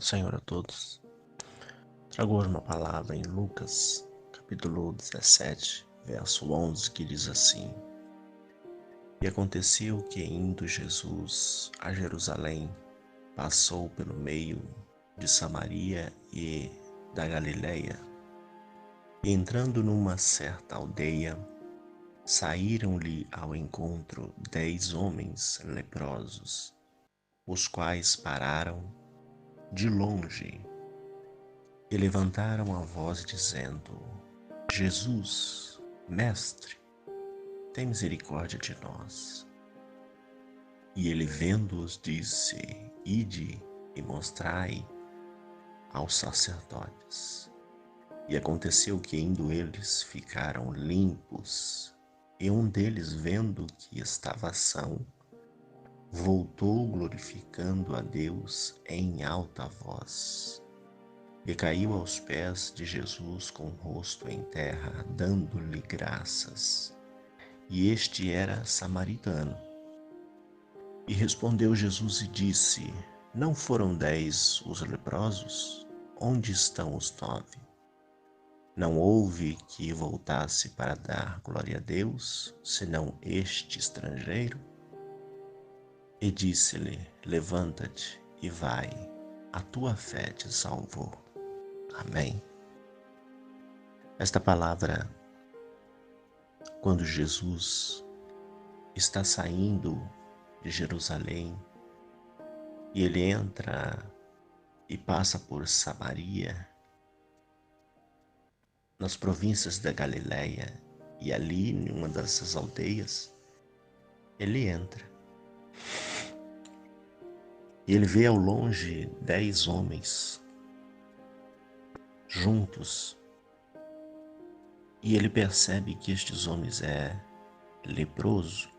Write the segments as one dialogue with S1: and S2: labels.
S1: Senhor a todos. Trago hoje uma palavra em Lucas, capítulo 17, verso 11, que diz assim: E aconteceu que, indo Jesus a Jerusalém, passou pelo meio de Samaria e da Galiléia. E entrando numa certa aldeia, saíram-lhe ao encontro 10 homens leprosos, os quais pararam de longe e levantaram a voz dizendo: Jesus, Mestre, tem misericórdia de nós. E ele, vendo-os, disse: Ide e mostrai aos sacerdotes. E aconteceu que, indo eles, ficaram limpos. E um deles, vendo que estava são, voltou glorificando a Deus em alta voz. E caiu aos pés de Jesus com o rosto em terra, dando-lhe graças. E este era samaritano. E respondeu Jesus e disse: Não foram 10 os leprosos? Onde estão os 9? Não houve que voltasse para dar glória a Deus, senão este estrangeiro? E disse-lhe: Levanta-te e vai, a tua fé te salvou. Amém. Esta palavra, quando Jesus está saindo de Jerusalém e ele entra e passa por Samaria, nas províncias da Galiléia, e ali, em uma dessas aldeias, ele entra. E ele vê ao longe 10 homens juntos, e ele percebe que estes homens é leproso,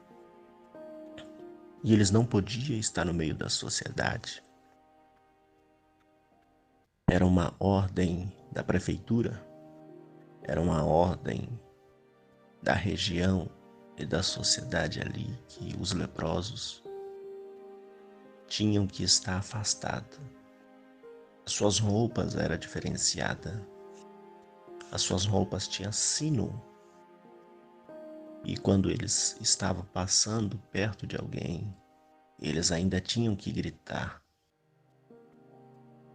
S1: e eles não podiam estar no meio da sociedade. Era uma ordem da prefeitura, era uma ordem da região e da sociedade ali, que os leprosos tinham que estar afastados. Suas roupas eram diferenciadas. As suas roupas tinham sino. E quando eles estavam passando perto de alguém, eles ainda tinham que gritar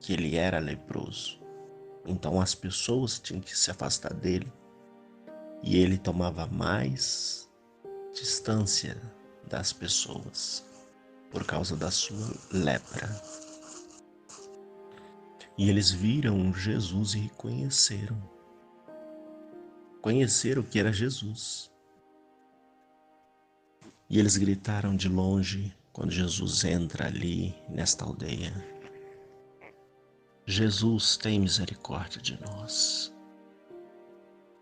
S1: que ele era leproso. Então as pessoas tinham que se afastar dele. E ele tomava mais distância das pessoas por causa da sua lepra. E eles viram Jesus e reconheceram. Conheceram que era Jesus. E eles gritaram de longe quando Jesus entra ali nesta aldeia: Jesus, tem misericórdia de nós.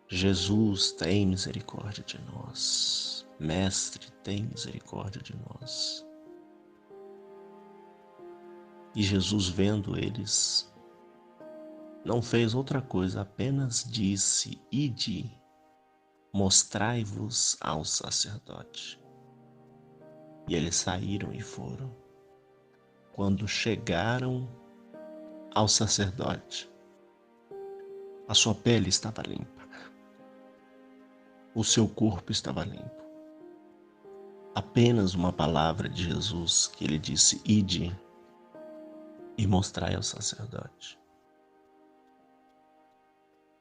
S1: Jesus, tem misericórdia de nós. Mestre, tem misericórdia de nós. E Jesus, vendo eles, não fez outra coisa, apenas disse: Ide, mostrai-vos ao sacerdote. E eles saíram e foram. Quando chegaram ao sacerdote, a sua pele estava limpa, o seu corpo estava limpo. Apenas uma palavra de Jesus que ele disse: Ide e mostrai ao sacerdote.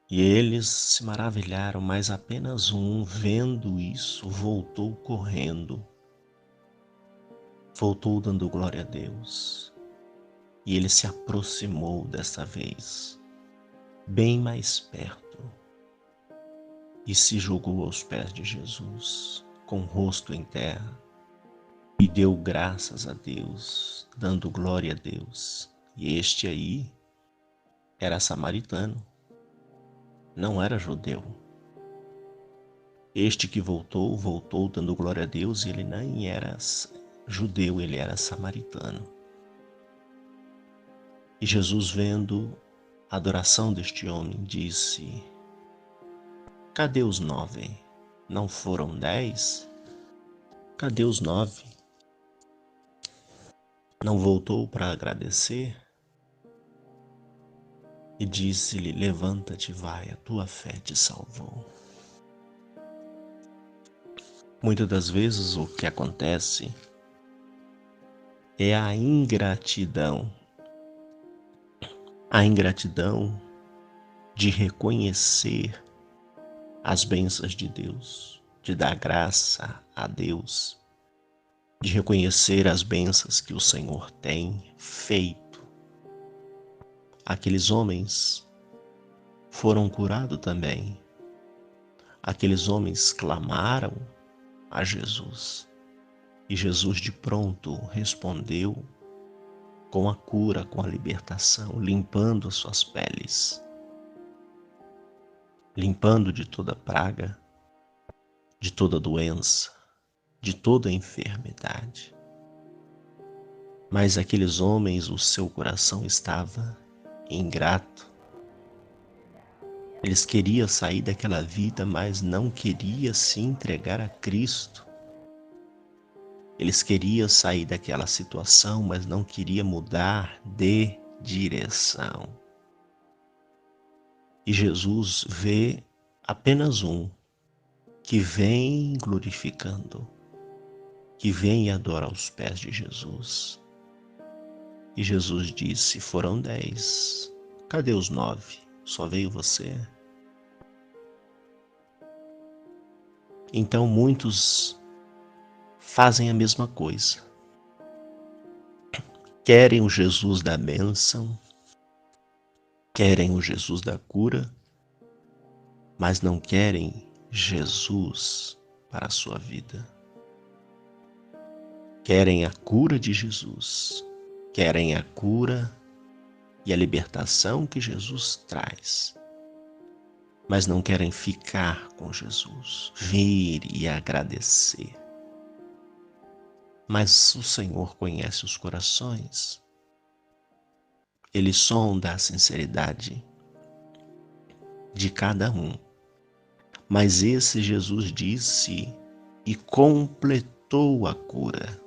S1: E eles se maravilharam, mas apenas um, vendo isso, voltou correndo. Voltou dando glória a Deus. E ele se aproximou dessa vez, bem mais perto, e se jogou aos pés de Jesus, com o rosto em terra, e deu graças a Deus, dando glória a Deus. E este aí era samaritano, não era judeu. Este que voltou dando glória a Deus, e ele nem era judeu, ele era samaritano. E Jesus, vendo a adoração deste homem, disse: Cadê os 9? Não foram 10? Cadê os 9? Não voltou para agradecer? e disse-lhe: levanta-te, vai, a tua fé te salvou. Muitas das vezes o que acontece é a ingratidão de reconhecer as bênçãos de Deus, de dar graça a Deus, de reconhecer as bênçãos que o Senhor tem feito. Aqueles homens foram curados também. Aqueles homens clamaram a Jesus e Jesus de pronto respondeu com a cura, com a libertação, limpando as suas peles, limpando de toda praga, de toda doença, de toda enfermidade. Mas aqueles homens, o seu coração estava ingrato. Eles queriam sair daquela vida, mas não queriam se entregar a Cristo. Eles queriam sair daquela situação, mas não queriam mudar de direção. E Jesus vê apenas um que vem glorificando, que vem e adora aos pés de Jesus. E Jesus disse: foram 10, cadê os 9? Só veio você? Então muitos fazem a mesma coisa. Querem o Jesus da bênção, querem o Jesus da cura, mas não querem Jesus para a sua vida. Querem a cura de Jesus, querem a cura e a libertação que Jesus traz, mas não querem ficar com Jesus, vir e agradecer. Mas o Senhor conhece os corações. Ele sonda a sinceridade de cada um. Mas esse Jesus disse e completou a cura.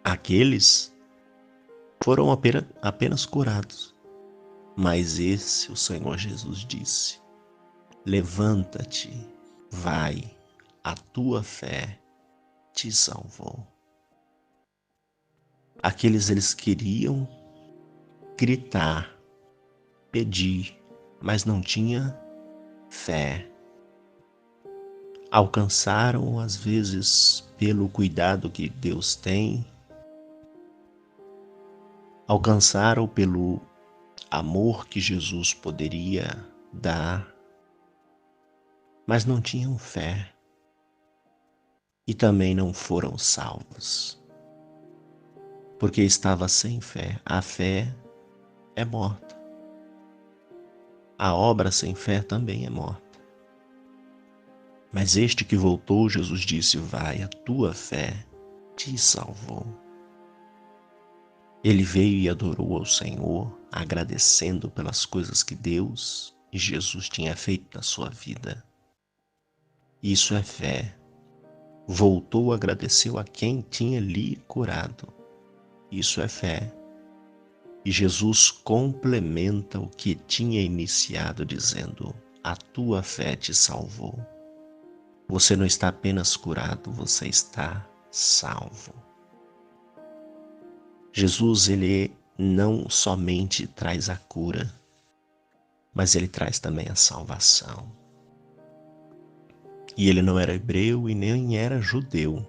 S1: Aqueles foram apenas curados. Mas esse, o Senhor Jesus disse: levanta-te, vai, a tua fé te salvou. Aqueles eles queriam gritar, pedir, mas não tinha fé. Alcançaram, às vezes, pelo cuidado que Deus tem, alcançaram pelo amor que Jesus poderia dar, mas não tinham fé e também não foram salvos, porque estava sem fé. A fé é morta. A obra sem fé também é morta. Mas este que voltou, Jesus disse: vai, a tua fé te salvou. Ele veio e adorou ao Senhor, agradecendo pelas coisas que Deus e Jesus tinha feito na sua vida. Isso é fé. Voltou, agradeceu a quem tinha lhe curado. Isso é fé. E Jesus complementa o que tinha iniciado dizendo: a tua fé te salvou. Você não está apenas curado, você está salvo. Jesus, ele não somente traz a cura, mas ele traz também a salvação. E ele não era hebreu e nem era judeu,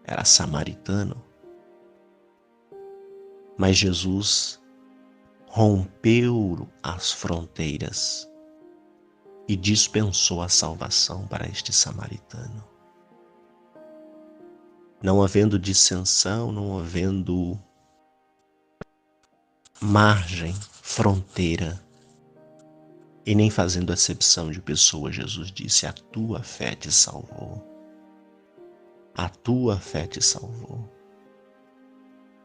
S1: era samaritano. Mas Jesus rompeu as fronteiras e dispensou a salvação para este samaritano. Não havendo dissensão, não havendo margem, fronteira, e nem fazendo acepção de pessoa, Jesus disse: a tua fé te salvou. A tua fé te salvou.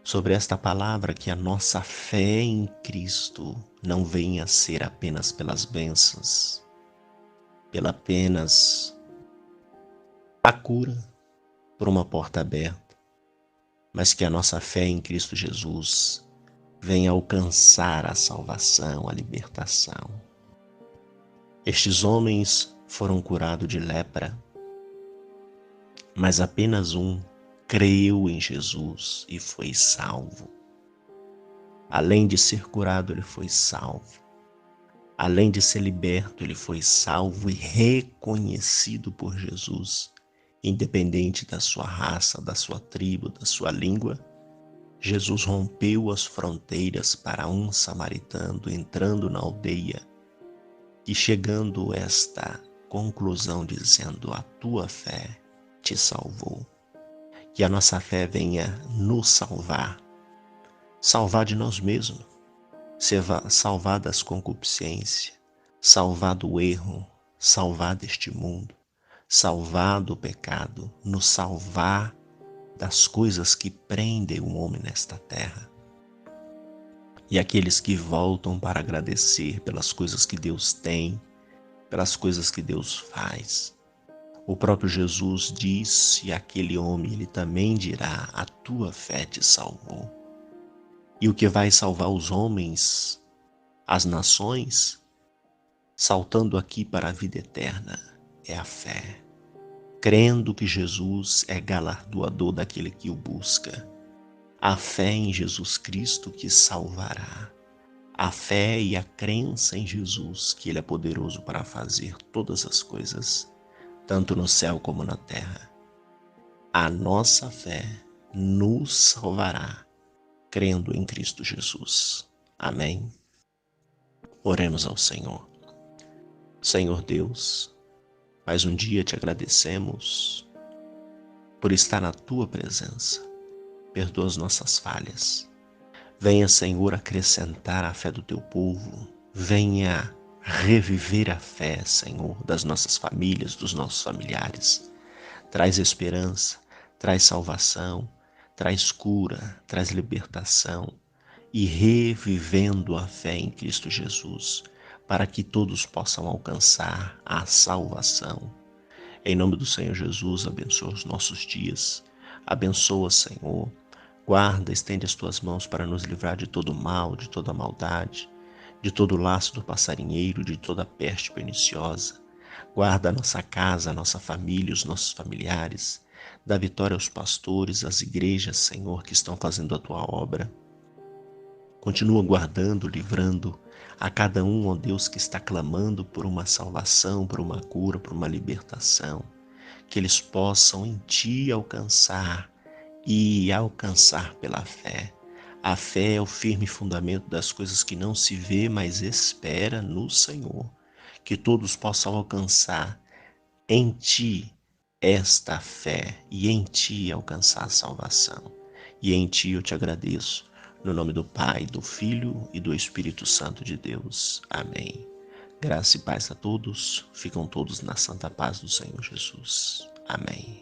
S1: Sobre esta palavra, que a nossa fé em Cristo não venha a ser apenas pelas bênçãos, pela apenas a cura por uma porta aberta, mas que a nossa fé em Cristo Jesus venha alcançar a salvação, a libertação. Estes homens foram curados de lepra, mas apenas um creu em Jesus e foi salvo. Além de ser curado, ele foi salvo. Além de ser liberto, ele foi salvo e reconhecido por Jesus. Independente da sua raça, da sua tribo, da sua língua, Jesus rompeu as fronteiras para um samaritano entrando na aldeia e chegando a esta conclusão dizendo: a tua fé te salvou. Que a nossa fé venha nos salvar, salvar de nós mesmos, salvar das concupiscências, salvar do erro, salvar deste mundo, salvar do pecado, nos salvar das coisas que prendem o homem nesta terra. E aqueles que voltam para agradecer pelas coisas que Deus tem, pelas coisas que Deus faz. O próprio Jesus disse àquele homem, ele também dirá: a tua fé te salvou. E o que vai salvar os homens, as nações, saltando aqui para a vida eterna, é a fé. Crendo que Jesus é galardoador daquele que o busca. A fé em Jesus Cristo que salvará. A fé e a crença em Jesus, que Ele é poderoso para fazer todas as coisas, tanto no céu como na terra. A nossa fé nos salvará, crendo em Cristo Jesus. Amém. Oremos ao Senhor. Senhor Deus, mais um dia te agradecemos por estar na tua presença. Perdoa as nossas falhas. Venha, Senhor, acrescentar a fé do teu povo. Venha reviver a fé, Senhor, das nossas famílias, dos nossos familiares. Traz esperança, traz salvação, traz cura, traz libertação. E revivendo a fé em Cristo Jesus, para que todos possam alcançar a salvação. Em nome do Senhor Jesus, abençoa os nossos dias. Abençoa, Senhor. Guarda, estende as tuas mãos para nos livrar de todo mal, de toda maldade, de todo laço do passarinheiro, de toda peste perniciosa. Guarda a nossa casa, a nossa família, os nossos familiares. Dá vitória aos pastores, às igrejas, Senhor, que estão fazendo a tua obra. Continua guardando, livrando a cada um, ó Deus, que está clamando por uma salvação, por uma cura, por uma libertação. Que eles possam em Ti alcançar e alcançar pela fé. A fé é o firme fundamento das coisas que não se vê, mas espera no Senhor. Que todos possam alcançar em Ti esta fé e em Ti alcançar a salvação. E em Ti eu te agradeço. No nome do Pai, do Filho e do Espírito Santo de Deus. Amém. Graça e paz a todos. Ficam todos na santa paz do Senhor Jesus. Amém.